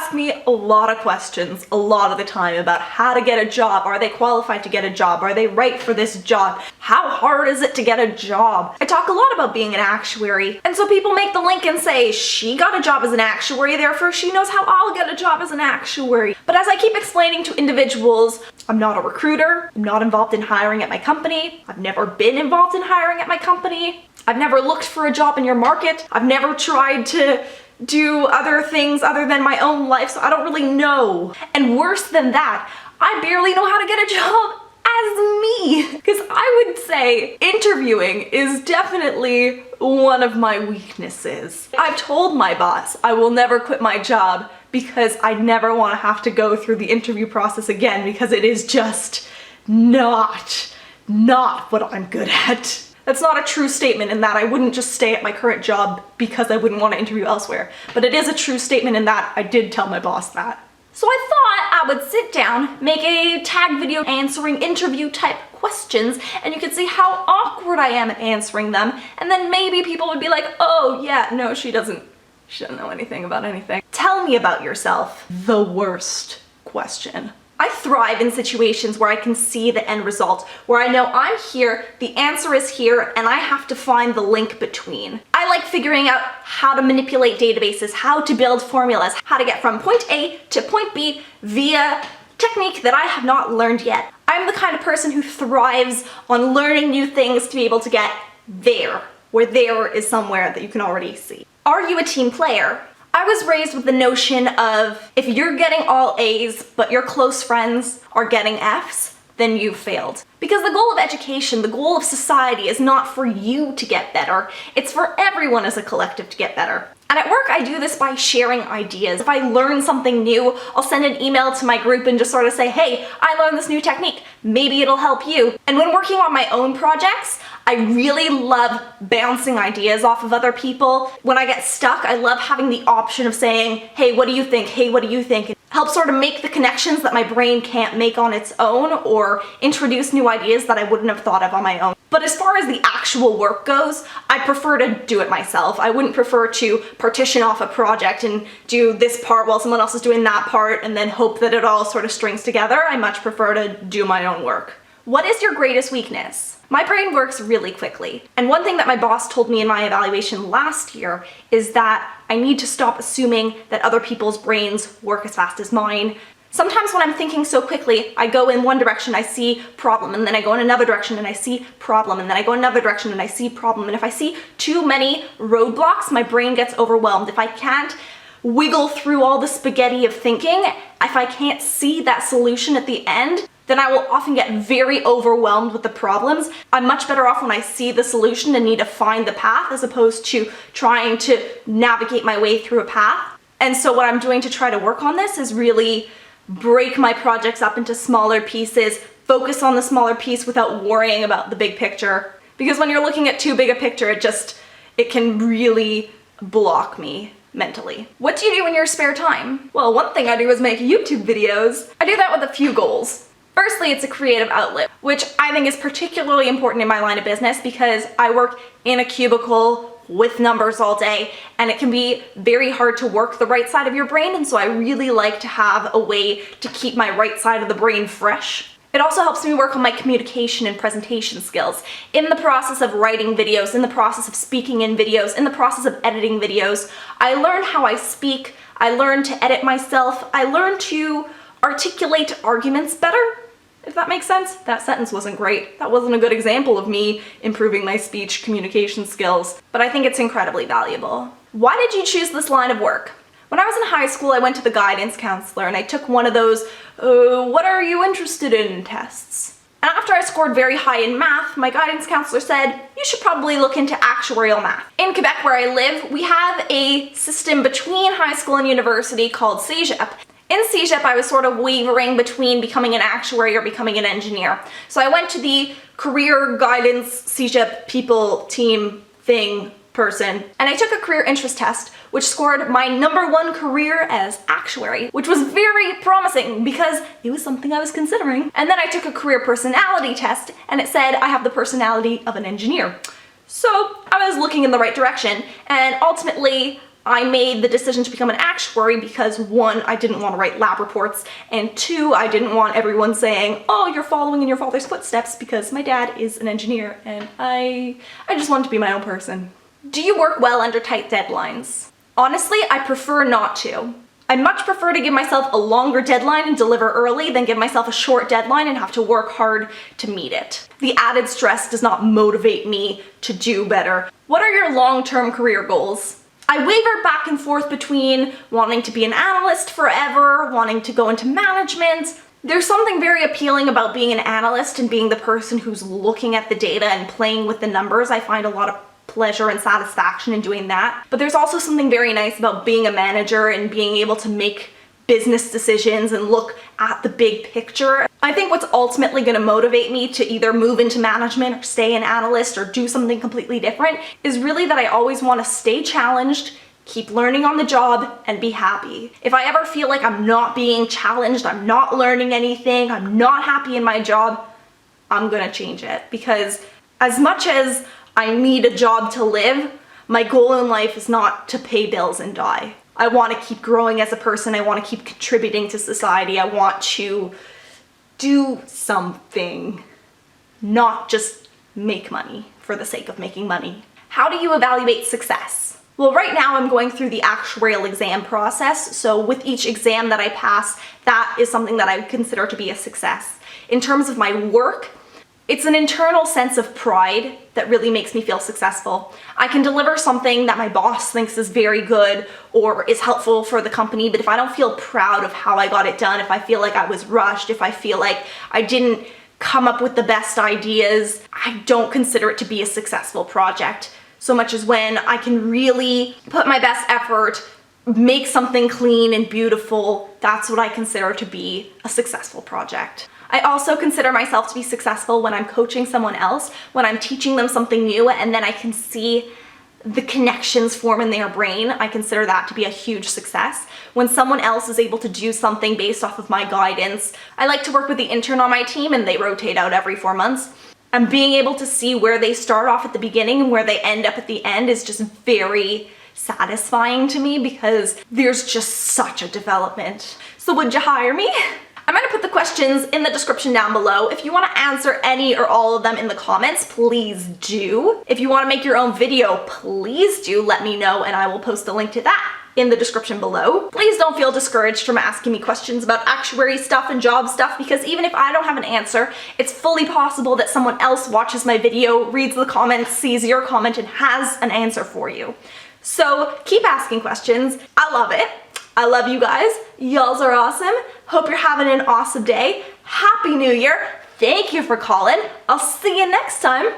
ask me a lot of questions a lot of the time about how to get a job. Are they qualified to get a job? Are they right for this job? How hard is it to get a job? I talk a lot about being an actuary, and so people make the link and say, she got a job as an actuary, therefore she knows how I'll get a job as an actuary. But as I keep explaining to individuals, I'm not a recruiter, I'm not involved in hiring at my company, I've never been involved in hiring at my company, I've never looked for a job in your market, I've never tried to do other things other than my own life, so I don't really know. And worse than that, I barely know how to get a job as me. Because I would say interviewing is definitely one of my weaknesses. I've told my boss I will never quit my job because I never want to have to go through the interview process again, because it is just not what I'm good at. That's not a true statement in that I wouldn't just stay at my current job because I wouldn't want to interview elsewhere. But it is a true statement in that I did tell my boss that. So I thought I would sit down, make a tag video answering interview type questions, and you could see how awkward I am at answering them, and then maybe people would be like, oh yeah, no, she doesn't know anything about anything. Tell me about yourself. The worst question. I thrive in situations where I can see the end result, where I know I'm here, the answer is here, and I have to find the link between. I like figuring out how to manipulate databases, how to build formulas, how to get from point A to point B via technique that I have not learned yet. I'm the kind of person who thrives on learning new things to be able to get there, where there is somewhere that you can already see. Are you a team player? I was raised with the notion of if you're getting all A's but your close friends are getting F's, then you've failed. Because the goal of education, the goal of society is not for you to get better, it's for everyone as a collective to get better. And at work I do this by sharing ideas. If I learn something new, I'll send an email to my group and just sort of say, hey, I learned this new technique, maybe it'll help you. And when working on my own projects, I really love bouncing ideas off of other people. When I get stuck, I love having the option of saying, hey, what do you think? Hey, what do you think? It helps sort of make the connections that my brain can't make on its own, or introduce new ideas that I wouldn't have thought of on my own. But as far as the actual work goes, I prefer to do it myself. I wouldn't prefer to partition off a project and do this part while someone else is doing that part and then hope that it all sort of strings together. I much prefer to do my own work. What is your greatest weakness? My brain works really quickly. And one thing that my boss told me in my evaluation last year is that I need to stop assuming that other people's brains work as fast as mine. Sometimes when I'm thinking so quickly, I go in one direction, I see problem, and then I go in another direction and I see problem, and then I go in another direction and I see problem. And if I see too many roadblocks, my brain gets overwhelmed. If I can't wiggle through all the spaghetti of thinking, if I can't see that solution at the end, then I will often get very overwhelmed with the problems. I'm much better off when I see the solution and need to find the path, as opposed to trying to navigate my way through a path. And so what I'm doing to try to work on this is really break my projects up into smaller pieces, focus on the smaller piece without worrying about the big picture. Because when you're looking at too big a picture, it can really block me mentally. What do you do in your spare time? Well, one thing I do is make YouTube videos. I do that with a few goals. Firstly, it's a creative outlet, which I think is particularly important in my line of business because I work in a cubicle with numbers all day, and it can be very hard to work the right side of your brain, and so I really like to have a way to keep my right side of the brain fresh. It also helps me work on my communication and presentation skills. In the process of writing videos, in the process of speaking in videos, in the process of editing videos, I learn how I speak, I learn to edit myself, I learn to articulate arguments better. If that makes sense. That sentence wasn't great. That wasn't a good example of me improving my speech communication skills, but I think it's incredibly valuable. Why did you choose this line of work? When I was in high school, I went to the guidance counselor and I took one of those, what are you interested in tests. And after I scored very high in math, my guidance counselor said, you should probably look into actuarial math. In Quebec, where I live, we have a system between high school and university called CEGEP. In CEGEP, I was sort of wavering between becoming an actuary or becoming an engineer. So I went to the career guidance CEGEP people team thing person, and I took a career interest test, which scored my #1 career as actuary, which was very promising because it was something I was considering. And then I took a career personality test, and it said I have the personality of an engineer. So I was looking in the right direction, and ultimately I made the decision to become an actuary because 1, I didn't want to write lab reports, and 2, I didn't want everyone saying, oh, you're following in your father's footsteps, because my dad is an engineer and I just wanted to be my own person. Do you work well under tight deadlines? Honestly, I prefer not to. I much prefer to give myself a longer deadline and deliver early than give myself a short deadline and have to work hard to meet it. The added stress does not motivate me to do better. What are your long-term career goals? I wavered back and forth between wanting to be an analyst forever, wanting to go into management. There's something very appealing about being an analyst and being the person who's looking at the data and playing with the numbers. I find a lot of pleasure and satisfaction in doing that. But there's also something very nice about being a manager and being able to make business decisions and look at the big picture. I think what's ultimately going to motivate me to either move into management or stay an analyst or do something completely different is really that I always want to stay challenged, keep learning on the job, and be happy. If I ever feel like I'm not being challenged, I'm not learning anything, I'm not happy in my job, I'm gonna change it. Because as much as I need a job to live, my goal in life is not to pay bills and die. I want to keep growing as a person. I want to keep contributing to society. I want to do something, not just make money for the sake of making money. How do you evaluate success? Well, right now I'm going through the actuarial exam process. So with each exam that I pass, that is something that I would consider to be a success. In terms of my work, it's an internal sense of pride that really makes me feel successful. I can deliver something that my boss thinks is very good or is helpful for the company, but if I don't feel proud of how I got it done, if I feel like I was rushed, if I feel like I didn't come up with the best ideas, I don't consider it to be a successful project. So much as when I can really put my best effort, make something clean and beautiful, that's what I consider to be a successful project. I also consider myself to be successful when I'm coaching someone else, when I'm teaching them something new and then I can see the connections form in their brain. I consider that to be a huge success. When someone else is able to do something based off of my guidance, I like to work with the intern on my team and they rotate out every 4 months. And being able to see where they start off at the beginning and where they end up at the end is just very satisfying to me because there's just such a development. So would you hire me? I'm gonna put the questions in the description down below. If you wanna answer any or all of them in the comments, please do. If you wanna make your own video, please do let me know and I will post a link to that in the description below. Please don't feel discouraged from asking me questions about actuary stuff and job stuff because even if I don't have an answer, it's fully possible that someone else watches my video, reads the comments, sees your comment and has an answer for you. So keep asking questions. I love it. I love you guys. Y'alls are awesome. Hope you're having an awesome day. Happy New Year. Thank you for calling. I'll see you next time.